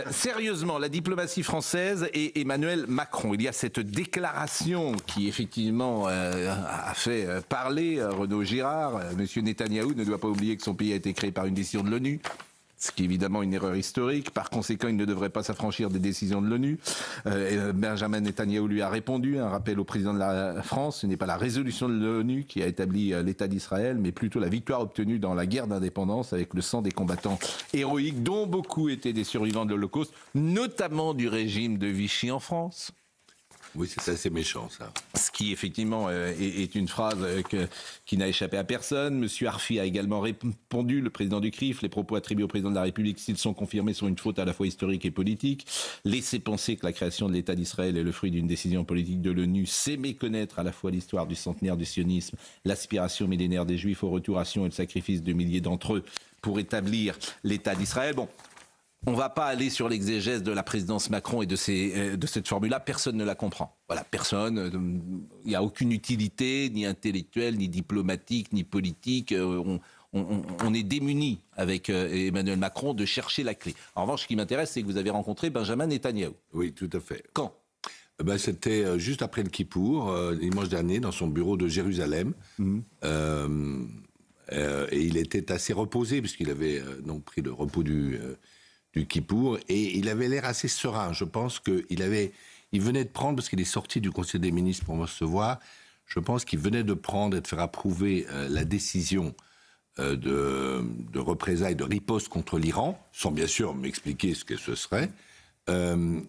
Sérieusement, la diplomatie française et Emmanuel Macron. Il y a cette déclaration qui effectivement a fait parler Renaud Girard. Monsieur Netanyahou ne doit pas oublier que son pays a été créé par une décision de l'ONU. Ce qui est évidemment une erreur historique. Par conséquent, il ne devrait pas s'affranchir des décisions de l'ONU. Benjamin Netanyahou lui a répondu, un rappel au président de la France. Ce n'est pas la résolution de l'ONU qui a établi l'État d'Israël, mais plutôt la victoire obtenue dans la guerre d'indépendance avec le sang des combattants héroïques, dont beaucoup étaient des survivants de l'Holocauste, notamment du régime de Vichy en France. Oui, c'est assez méchant, ça. Ce qui, effectivement, est une phrase qui n'a échappé à personne. Monsieur Arfi a également répondu, le président du CRIF, les propos attribués au président de la République, s'ils sont confirmés, sont une faute à la fois historique et politique. Laisser penser que la création de l'État d'Israël est le fruit d'une décision politique de l'ONU, c'est méconnaître à la fois l'histoire du centenaire du sionisme, l'aspiration millénaire des Juifs au retour à Sion et le sacrifice de milliers d'entre eux pour établir l'État d'Israël. Bon. On ne va pas aller sur l'exégèse de la présidence Macron et de cette formule-là. Personne ne la comprend. Voilà, personne. Il n'y a aucune utilité, ni intellectuelle, ni diplomatique, ni politique. On est démunis avec Emmanuel Macron de chercher la clé. En revanche, ce qui m'intéresse, c'est que vous avez rencontré Benjamin Netanyahou. Oui, tout à fait. Quand ? C'était juste après le Kippour, dimanche dernier, dans son bureau de Jérusalem. Et il était assez reposé, puisqu'il avait donc pris le repos du Kippour, et il avait l'air assez serein. Je pense qu'il venait de prendre, parce qu'il est sorti du Conseil des ministres pour me recevoir, je pense qu'il venait de prendre et de faire approuver la décision de représailles, de riposte contre l'Iran, sans bien sûr m'expliquer ce que ce serait. Mon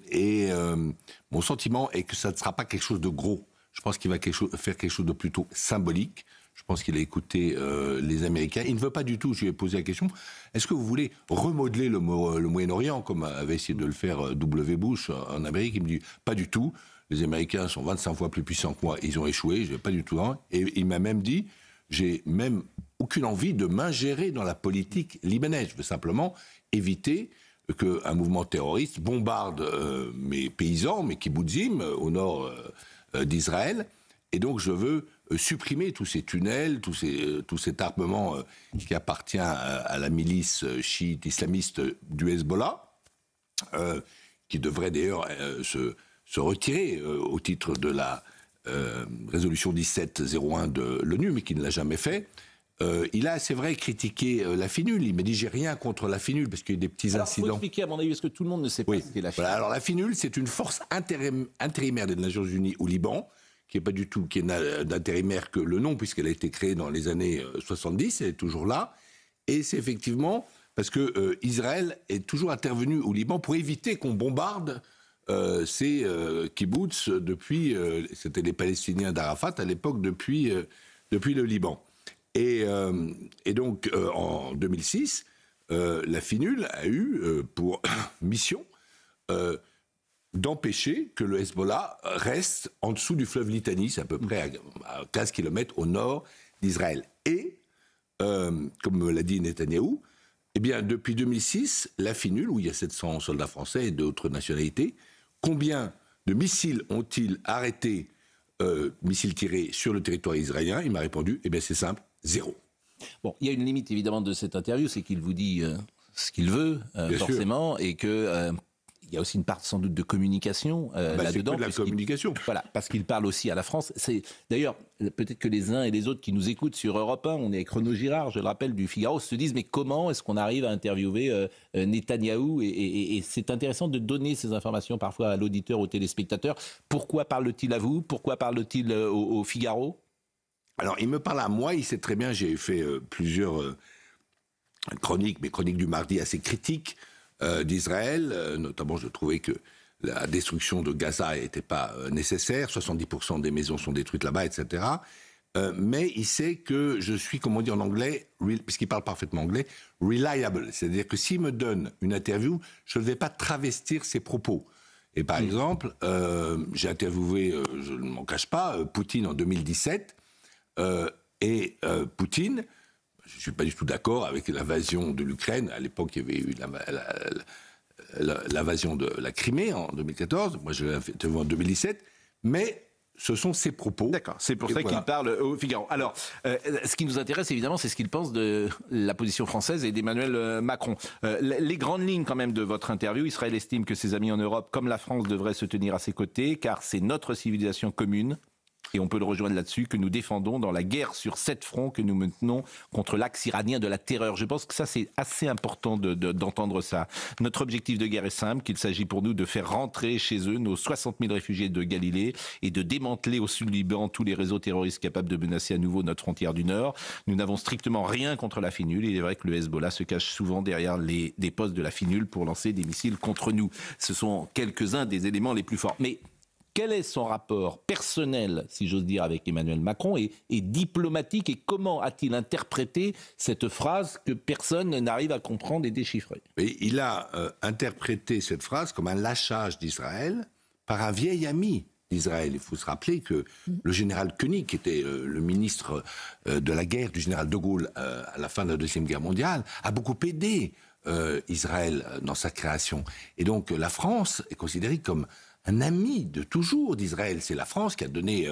sentiment est que ça ne sera pas quelque chose de gros. Je pense qu'il va faire quelque chose de plutôt symbolique. Je pense qu'il a écouté les Américains. Il ne veut pas du tout, je lui ai posé la question, est-ce que vous voulez remodeler le Moyen-Orient, comme avait essayé de le faire W. Bush en Amérique? Il me dit, pas du tout. Les Américains sont 25 fois plus puissants que moi, ils ont échoué, je n'ai pas du tout. Et il m'a même dit, j'ai même aucune envie de m'ingérer dans la politique libanaise. Je veux simplement éviter qu'un mouvement terroriste bombarde mes paysans, mes kibbutzim, au nord d'Israël. Et donc je veux supprimer tous ces tunnels, tout cet armement qui appartient à la milice chiite islamiste du Hezbollah, qui devrait d'ailleurs se retirer au titre de la résolution 1701 de l'ONU, mais qui ne l'a jamais fait. Il a, c'est vrai, critiqué la FINUL. Il m'a dit, j'ai rien contre la FINUL, parce qu'il y a des petits incidents. Il faut expliquer, à mon avis, parce que tout le monde ne sait pas ce qu'est la FINUL. Voilà, alors la FINUL, c'est une force intérimaire des Nations Unies au Liban, qui n'a d'intérimaire que le nom, puisqu'elle a été créée dans les années 70, elle est toujours là. Et c'est effectivement parce que Israël est toujours intervenu au Liban pour éviter qu'on bombarde ces kibbutz depuis, c'était les Palestiniens d'Arafat à l'époque, depuis le Liban. Et donc, en 2006, la FINUL a eu pour mission d'empêcher que le Hezbollah reste en dessous du fleuve Litani, c'est à peu près à 15 km au nord d'Israël. Et, comme l'a dit Netanyahou, eh bien, depuis 2006, la FINUL, où il y a 700 soldats français et d'autres nationalités, combien de missiles ont-ils arrêtés, missiles tirés sur le territoire israélien? Il m'a répondu, eh bien c'est simple, 0. Bon, il y a une limite évidemment de cette interview, c'est qu'il vous dit ce qu'il veut, forcément, et que... il y a aussi une part sans doute de communication là-dedans. C'est de la communication. Voilà, parce qu'il parle aussi à la France. D'ailleurs, peut-être que les uns et les autres qui nous écoutent sur Europe 1, on est avec Renaud Girard, je le rappelle, du Figaro, se disent mais comment est-ce qu'on arrive à interviewer Netanyahou et c'est intéressant de donner ces informations parfois à l'auditeur, au téléspectateur. Pourquoi parle-t-il à vous? Pourquoi parle-t-il au Figaro? Alors, il me parle à moi, il sait très bien, j'ai fait plusieurs chroniques, mais chroniques du mardi assez critiques, d'Israël, notamment je trouvais que la destruction de Gaza n'était pas nécessaire, 70% des maisons sont détruites là-bas, etc. Mais il sait que je suis, comme on dit en anglais, puisqu'il parle parfaitement anglais, reliable. C'est-à-dire que s'il me donne une interview, je ne vais pas travestir ses propos. Et par exemple, j'ai interviewé, je ne m'en cache pas, Poutine en 2017, et Poutine... Je ne suis pas du tout d'accord avec l'invasion de l'Ukraine. À l'époque, il y avait eu l'invasion de la Crimée en 2014. Moi, je l'ai fait en 2017. Mais ce sont ses propos. D'accord, c'est pour Et ça voilà. qu'il parle au Figaro. Alors, ce qui nous intéresse évidemment, c'est ce qu'il pense de la position française et d'Emmanuel Macron. Les grandes lignes quand même de votre interview, Israël estime que ses amis en Europe, comme la France, devraient se tenir à ses côtés, car c'est notre civilisation commune. Et on peut le rejoindre là-dessus, que nous défendons dans la guerre sur 7 fronts que nous menons contre l'axe iranien de la terreur. Je pense que ça, c'est assez important d'entendre ça. Notre objectif de guerre est simple, qu'il s'agit pour nous de faire rentrer chez eux nos 60 000 réfugiés de Galilée et de démanteler au sud Liban tous les réseaux terroristes capables de menacer à nouveau notre frontière du Nord. Nous n'avons strictement rien contre la FINUL. Il est vrai que le Hezbollah se cache souvent derrière des postes de la FINUL pour lancer des missiles contre nous. Ce sont quelques-uns des éléments les plus forts. Mais quel est son rapport personnel, si j'ose dire, avec Emmanuel Macron et diplomatique, et comment a-t-il interprété cette phrase que personne n'arrive à comprendre et déchiffrer? Et il a interprété cette phrase comme un lâchage d'Israël par un vieil ami d'Israël. Il faut se rappeler que le général Koenig, qui était le ministre de la guerre du général de Gaulle à la fin de la Deuxième Guerre mondiale, a beaucoup aidé Israël dans sa création. Et donc la France est considérée comme un ami de toujours d'Israël. C'est la France qui a donné,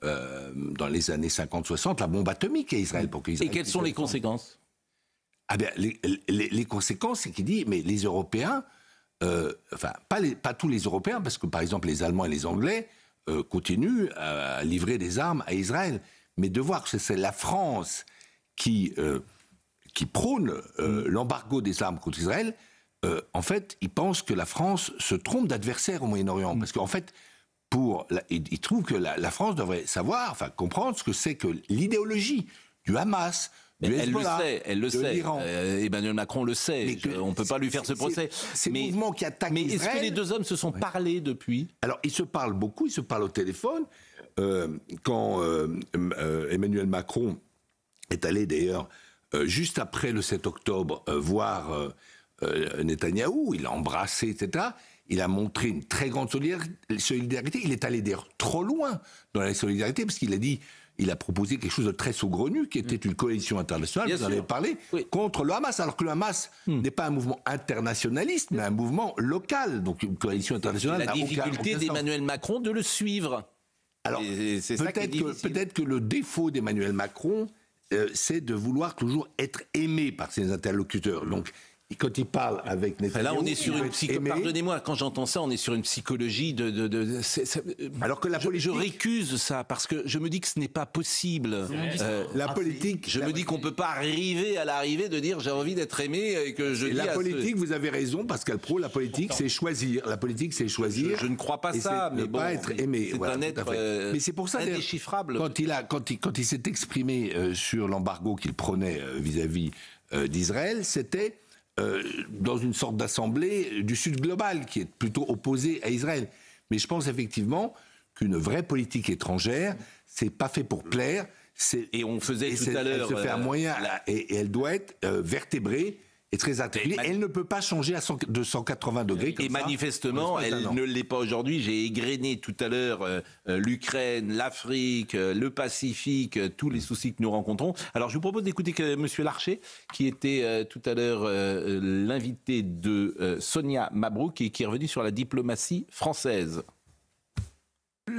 dans les années 50-60, la bombe atomique à Israël. Pour qu'Israël et quelles sont les conséquences? Ah bien, les conséquences, c'est qu'il dit, mais les Européens, enfin, pas tous les Européens, parce que par exemple les Allemands et les Anglais continuent à livrer des armes à Israël. Mais de voir que c'est la France qui prône l'embargo des armes contre Israël, en fait, ils pensent que la France se trompe d'adversaire au Moyen-Orient. Parce qu'en fait, ils trouvent que la France devrait savoir, enfin comprendre ce que c'est que l'idéologie du Hamas, du Hezbollah, elle le sait. l'Iran. Emmanuel Macron le sait. On ne peut pas lui faire ce procès. Ces mouvements qui attaquent Israël... Mais est-ce que les deux hommes se sont parlé depuis? Alors, ils se parlent beaucoup, ils se parlent au téléphone. Quand Emmanuel Macron est allé d'ailleurs, juste après le 7 octobre, voir Netanyahou, il a embrassé, etc. Il a montré une très grande solidarité. Il est allé d'ailleurs trop loin dans la solidarité, parce qu'il a dit, il a proposé quelque chose de très saugrenu, qui était une coalition internationale, Bien vous en sûr. avez parlé, Oui. contre le Hamas. Alors que le Hamas n'est pas un mouvement internationaliste, mais un mouvement local. Donc une coalition internationale La n'a aucun difficulté sens. d'Emmanuel Macron de le suivre. Alors, C'est ça qui est difficile. peut-être que le défaut d'Emmanuel Macron, c'est de vouloir toujours être aimé par ses interlocuteurs. Donc, quand il parle avec Netanyahou, Là, on est sur il veut une être psychologie. aimé. Pardonnez-moi, quand j'entends ça, on est sur une psychologie Alors que la je politique, récuse ça parce que je me dis que ce n'est pas possible. la politique, Je me dis qu'on peut pas arriver à l'arrivée de dire j'ai envie d'être aimé et que je et dis la à politique, vous avez raison, Pascal Pro, la politique, c'est choisir. La politique, c'est choisir. Je ne crois pas et ça, c'est mais ne bon, pas être aimé. c'est Voilà, un tout à être fait. Mais c'est pour ça, d'ailleurs, indéchiffrable. quand il s'est exprimé sur l'embargo qu'il prenait vis-à-vis d'Israël, c'était dans une sorte d'assemblée du Sud global, qui est plutôt opposée à Israël. Mais je pense effectivement qu'une vraie politique étrangère, c'est pas fait pour plaire. Et on faisait tout à l'heure... Elle se fait un moyen, et elle doit être vertébrée et très articulée. Elle ne peut pas changer de 180 degrés comme Et ça. manifestement, elle ne l'est pas aujourd'hui. J'ai égrené tout à l'heure l'Ukraine, l'Afrique, le Pacifique, tous les soucis que nous rencontrons. Alors, je vous propose d'écouter M. Larcher, qui était tout à l'heure l'invité de Sonia Mabrouk et qui est revenu sur la diplomatie française.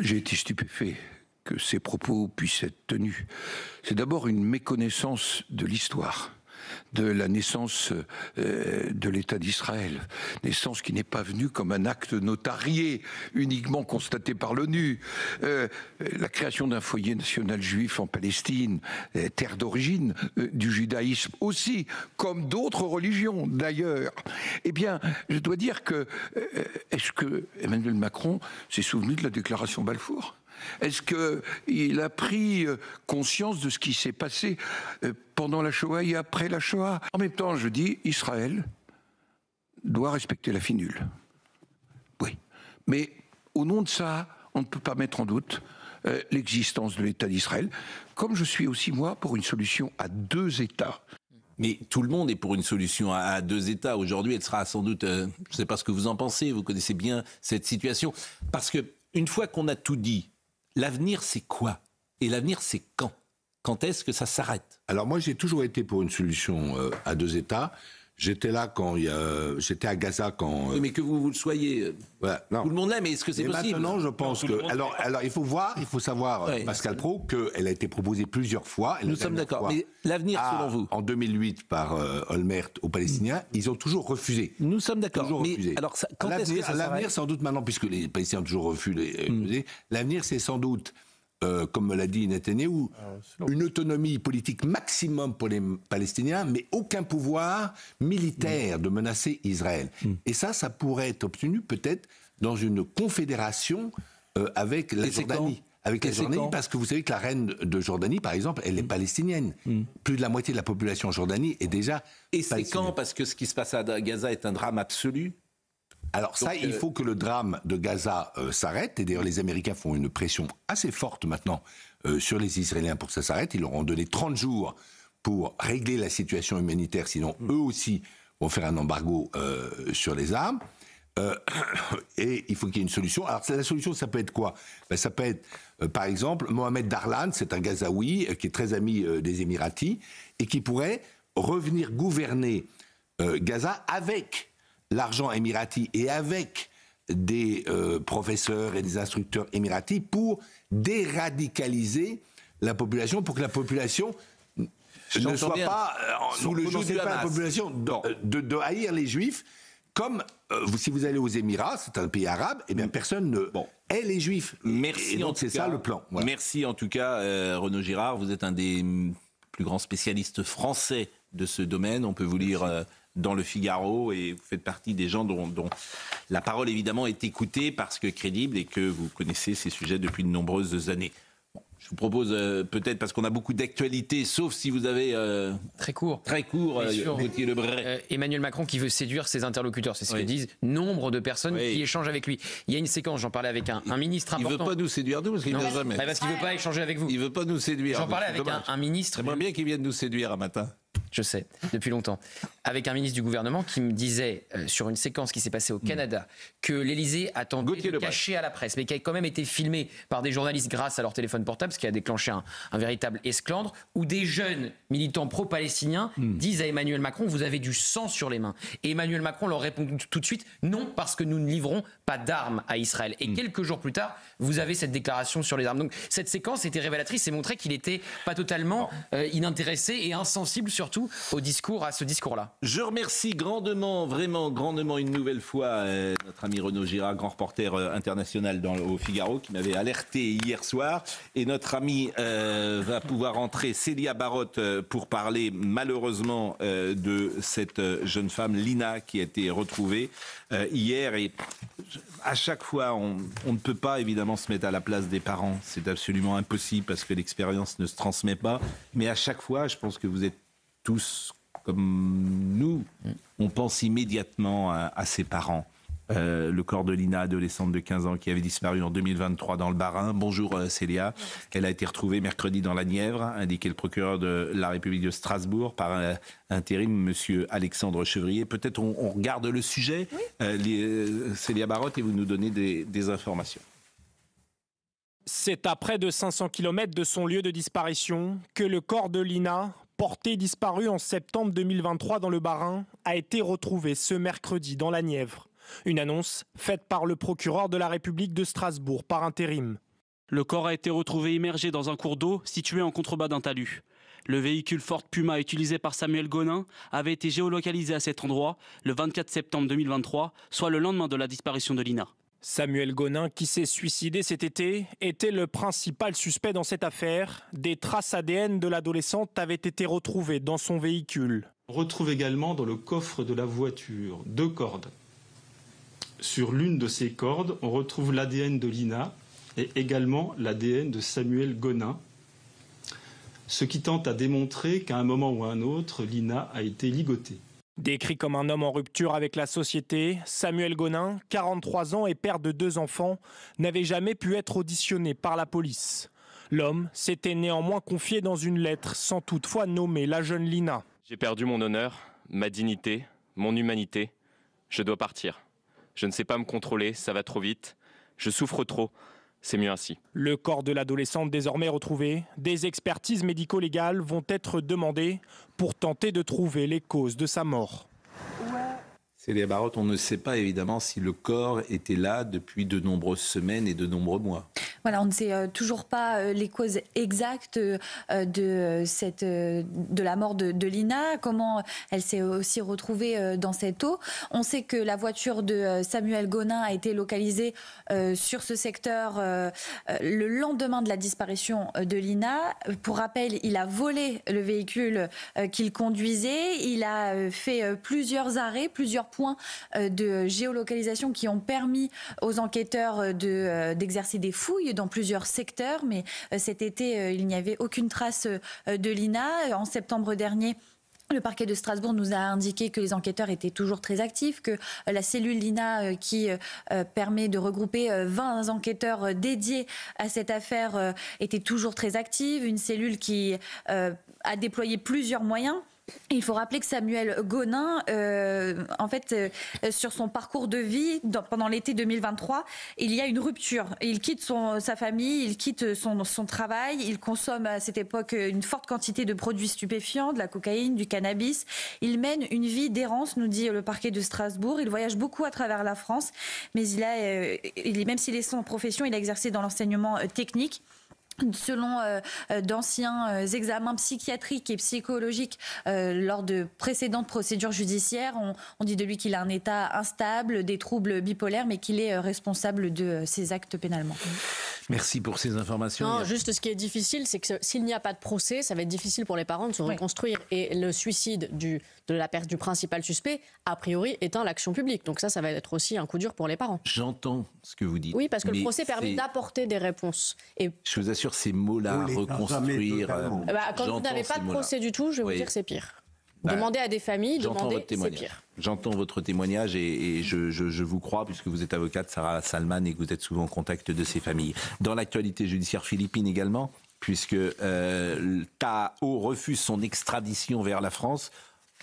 J'ai été stupéfait que ces propos puissent être tenus. C'est d'abord une méconnaissance de l'histoire, de la naissance de l'État d'Israël, naissance qui n'est pas venue comme un acte notarié uniquement constaté par l'ONU, la création d'un foyer national juif en Palestine, terre d'origine du judaïsme aussi, comme d'autres religions d'ailleurs. Eh bien, je dois dire que est-ce que Emmanuel Macron s'est souvenu de la déclaration Balfour ? Est-ce qu'il a pris conscience de ce qui s'est passé pendant la Shoah et après la Shoah? En même temps, je dis, Israël doit respecter la FINUL. Oui. Mais au nom de ça, on ne peut pas mettre en doute l'existence de l'État d'Israël, comme je suis aussi, moi, pour une solution à 2 États. Mais tout le monde est pour une solution à 2 États. Aujourd'hui, elle sera sans doute... je ne sais pas ce que vous en pensez, vous connaissez bien cette situation. Parce que une fois qu'on a tout dit, l'avenir, c'est quoi? Et l'avenir, c'est quand? Quand est-ce que ça s'arrête? Alors moi, j'ai toujours été pour une solution à 2 États. J'étais là quand j'étais à Gaza quand. Oui, mais que vous le soyez. Voilà, non. Tout le monde l'aime, mais est-ce que c'est possible? Maintenant, je pense que. Alors, il faut savoir, Oui. Pascal Praud, qu'elle a été proposée plusieurs fois. Nous sommes d'accord. Mais l'avenir, selon vous? En 2008, par Olmert aux Palestiniens, ils ont toujours refusé. Nous sommes d'accord. Toujours Mais refusé. alors, quand est-ce que ça s'arrête? L'avenir, sans doute maintenant, puisque les Palestiniens ont toujours refusé, l'avenir, c'est sans doute. Comme me l'a dit Netanyahou, une autonomie politique maximum pour les Palestiniens, mais aucun pouvoir militaire de menacer Israël. Et ça pourrait être obtenu peut-être dans une confédération avec la Jordanie. Avec la Jordanie, parce que vous savez que la reine de Jordanie, par exemple, elle est palestinienne. Plus de la moitié de la population en Jordanie est déjà Et c'est quand? Parce que ce qui se passe à Gaza est un drame absolu. Alors ça, il faut que le drame de Gaza s'arrête. Et d'ailleurs, les Américains font une pression assez forte maintenant sur les Israéliens pour que ça s'arrête. Ils leur ont donné 30 jours pour régler la situation humanitaire. Sinon, eux aussi vont faire un embargo sur les armes. Et il faut qu'il y ait une solution. Alors la solution, ça peut être quoi? Ça peut être, par exemple, Mohamed Darlan, c'est un Gazaoui qui est très ami des Émiratis et qui pourrait revenir gouverner Gaza avec l'argent émirati et avec des professeurs et des instructeurs émiratis pour déradicaliser la population, pour que la population ne soit pas sous le joug de la population de haïr les Juifs. Comme si vous allez aux Émirats, c'est un pays arabe, et bien personne ne hait les Juifs. Merci. Et donc c'est ça le plan. Voilà. Merci en tout cas, Renaud Girard. Vous êtes un des plus grands spécialistes français de ce domaine. On peut vous lire dans le Figaro et vous faites partie des gens dont la parole évidemment est écoutée parce que crédible et que vous connaissez ces sujets depuis de nombreuses années. Bon, je vous propose peut-être, parce qu'on a beaucoup d'actualités, sauf si vous avez... Très court, Gauthier Lebray. Emmanuel Macron qui veut séduire ses interlocuteurs, c'est ce que disent nombre de personnes qui échangent avec lui. Il y a une séquence, j'en parlais avec un ministre important. Il ne veut pas nous séduire, nous, parce qu'il ne veut jamais. Parce qu'il ne veut pas échanger avec vous. Il ne veut pas nous séduire. J'en parlais avec un ministre... J'aimerais bien qu'il vienne nous séduire un matin. Je sais, depuis longtemps. Avec un ministre du gouvernement qui me disait, sur une séquence qui s'est passée au Canada, que l'Élysée a tenté de cacher à la presse, mais qui a quand même été filmée par des journalistes grâce à leur téléphone portable, ce qui a déclenché un véritable esclandre, où des jeunes militants pro-palestiniens disent à Emmanuel Macron, vous avez du sang sur les mains. Et Emmanuel Macron leur répond tout de suite, non, parce que nous ne livrons pas d'armes à Israël. Et quelques jours plus tard, vous avez cette déclaration sur les armes. Donc cette séquence était révélatrice et montrait qu'il n'était pas totalement inintéressé et insensible surtout à ce discours-là. Je remercie grandement, vraiment grandement une nouvelle fois notre ami Renaud Girard, grand reporter international au Figaro, qui m'avait alerté hier soir. Et notre ami va pouvoir entrer, Célia Barotte, pour parler malheureusement de cette jeune femme, Lina, qui a été retrouvée hier. Et à chaque fois, on ne peut pas évidemment se mettre à la place des parents. C'est absolument impossible parce que l'expérience ne se transmet pas. Mais à chaque fois, je pense que vous êtes tous, comme nous, on pense immédiatement à ses parents. Le corps de Lina, adolescente de 15 ans, qui avait disparu en 2023 dans le Bas-Rhin. Bonjour Célia. Elle a été retrouvée mercredi dans la Nièvre, indiqué le procureur de la République de Strasbourg, par intérim, monsieur Alexandre Chevrier. Peut-être on regarde le sujet, Célia Barotte, et vous nous donnez des informations. C'est à près de 500 km de son lieu de disparition que le corps de Lina, porté disparu en septembre 2023 dans le Bas-Rhin, a été retrouvé ce mercredi dans la Nièvre. Une annonce faite par le procureur de la République de Strasbourg par intérim. Le corps a été retrouvé immergé dans un cours d'eau situé en contrebas d'un talus. Le véhicule Ford Puma utilisé par Samuel Gonin avait été géolocalisé à cet endroit le 24 septembre 2023, soit le lendemain de la disparition de Lina. Samuel Gonin, qui s'est suicidé cet été, était le principal suspect dans cette affaire. Des traces ADN de l'adolescente avaient été retrouvées dans son véhicule. On retrouve également dans le coffre de la voiture 2 cordes. Sur l'une de ces cordes, on retrouve l'ADN de Lina et également l'ADN de Samuel Gonin, ce qui tente à démontrer qu'à un moment ou à un autre, Lina a été ligotée. Décrit comme un homme en rupture avec la société, Samuel Gonin, 43 ans et père de 2 enfants, n'avait jamais pu être auditionné par la police. L'homme s'était néanmoins confié dans une lettre sans toutefois nommer la jeune Lina. J'ai perdu mon honneur, ma dignité, mon humanité. Je dois partir. Je ne sais pas me contrôler, ça va trop vite. Je souffre trop. C'est mieux ainsi. Le corps de l'adolescente désormais retrouvé, des expertises médico-légales vont être demandées pour tenter de trouver les causes de sa mort. Célia Barotte, on ne sait pas évidemment si le corps était là depuis de nombreuses semaines et de nombreux mois. Voilà, on ne sait toujours pas les causes exactes de la mort de Lina, comment elle s'est aussi retrouvée dans cette eau. On sait que la voiture de Samuel Gonin a été localisée sur ce secteur le lendemain de la disparition de Lina. Pour rappel, il a volé le véhicule qu'il conduisait. Il a fait plusieurs arrêts, plusieurs points de géolocalisation qui ont permis aux enquêteurs d'exercer des fouilles dans plusieurs secteurs. Mais cet été, il n'y avait aucune trace de Lina. En septembre dernier, le parquet de Strasbourg nous a indiqué que les enquêteurs étaient toujours très actifs, que la cellule Lina qui permet de regrouper 20 enquêteurs dédiés à cette affaire était toujours très active. Une cellule qui a déployé plusieurs moyens. Il faut rappeler que Samuel Gonin, sur son parcours de vie, pendant l'été 2023, il y a une rupture. Il quitte sa famille, il quitte son travail, il consomme à cette époque une forte quantité de produits stupéfiants, de la cocaïne, du cannabis. Il mène une vie d'errance, nous dit le parquet de Strasbourg. Il voyage beaucoup à travers la France, mais même s'il est sans profession, il a exercé dans l'enseignement technique. Selon d'anciens examens psychiatriques et psychologiques lors de précédentes procédures judiciaires, on dit de lui qu'il a un état instable, des troubles bipolaires, mais qu'il est responsable de ses actes pénalement. Merci pour ces informations. Non, juste ce qui est difficile, c'est que s'il n'y a pas de procès, ça va être difficile pour les parents de se reconstruire. Et le suicide du principal suspect, a priori, éteint l'action publique. Donc ça va être aussi un coup dur pour les parents. J'entends ce que vous dites. Oui, parce que le procès permet d'apporter des réponses. Et je vous assure, ces mots-là, reconstruire... quand vous n'avez pas de procès du tout, je vais vous dire que c'est pire. Demandez à des familles, c'est pire. J'entends votre témoignage et je vous crois, puisque vous êtes avocate, Sarah Salman, et que vous êtes souvent en contact de ces familles. Dans l'actualité judiciaire philippine également, puisque Tao refuse son extradition vers la France.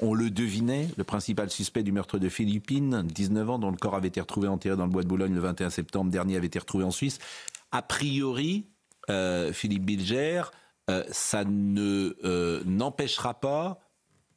On le devinait, le principal suspect du meurtre de Philippine, 19 ans, dont le corps avait été retrouvé enterré dans le bois de Boulogne le 21 septembre dernier, avait été retrouvé en Suisse. A priori, Philippe Bilger, ça n'empêchera pas,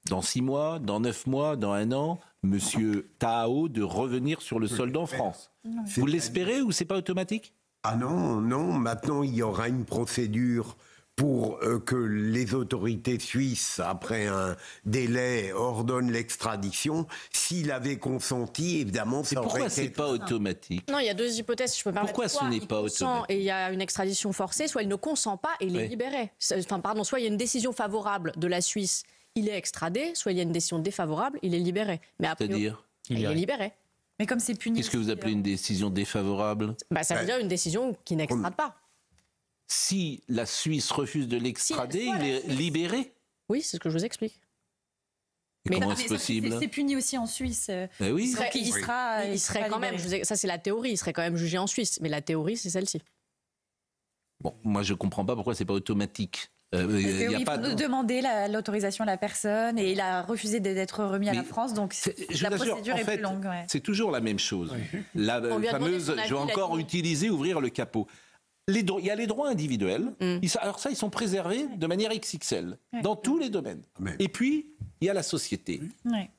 dans 6 mois, dans 9 mois, dans 1 an, Monsieur Tao de revenir sur le sol en France. Vous l'espérez ou c'est pas automatique ? Ah non, maintenant il y aura une procédure pour que les autorités suisses, après un délai, ordonnent l'extradition. S'il avait consenti, évidemment, ça aurait été... Pourquoi c'est pas automatique ? Non, il y a 2 hypothèses, si je peux me permettre. Pourquoi ce n'est pas automatique ? Et il y a une extradition forcée, soit il ne consent pas et il est libéré. Soit il y a une décision favorable de la Suisse, il est extradé, soit il y a une décision défavorable, il est libéré. Mais après, c'est-à-dire il est libéré. Mais comme c'est puni... Qu'est-ce que vous appelez une décision défavorable ? Ça veut dire une décision qui n'extrade pas. Si la Suisse refuse de l'extrader, il est libéré ? Oui, c'est ce que je vous explique. Mais comment c'est possible ? C'est puni aussi en Suisse. Oui. Il serait quand même, ça c'est la théorie, il serait quand même jugé en Suisse, mais la théorie c'est celle-ci. Bon, moi je comprends pas pourquoi c'est pas automatique. Il faut demander l'autorisation à la personne et il a refusé d'être remis à la France, donc la procédure est plus longue. Ouais. C'est toujours la même chose. La fameuse, je vais encore utiliser, ouvrir le capot. Il y a les droits individuels, alors ça ils sont préservés de manière XXL, dans tous les domaines. Et puis, il y a la société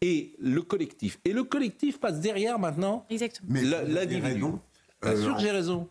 et le collectif. Et le collectif passe derrière maintenant l'individu. Bien sûr que j'ai raison.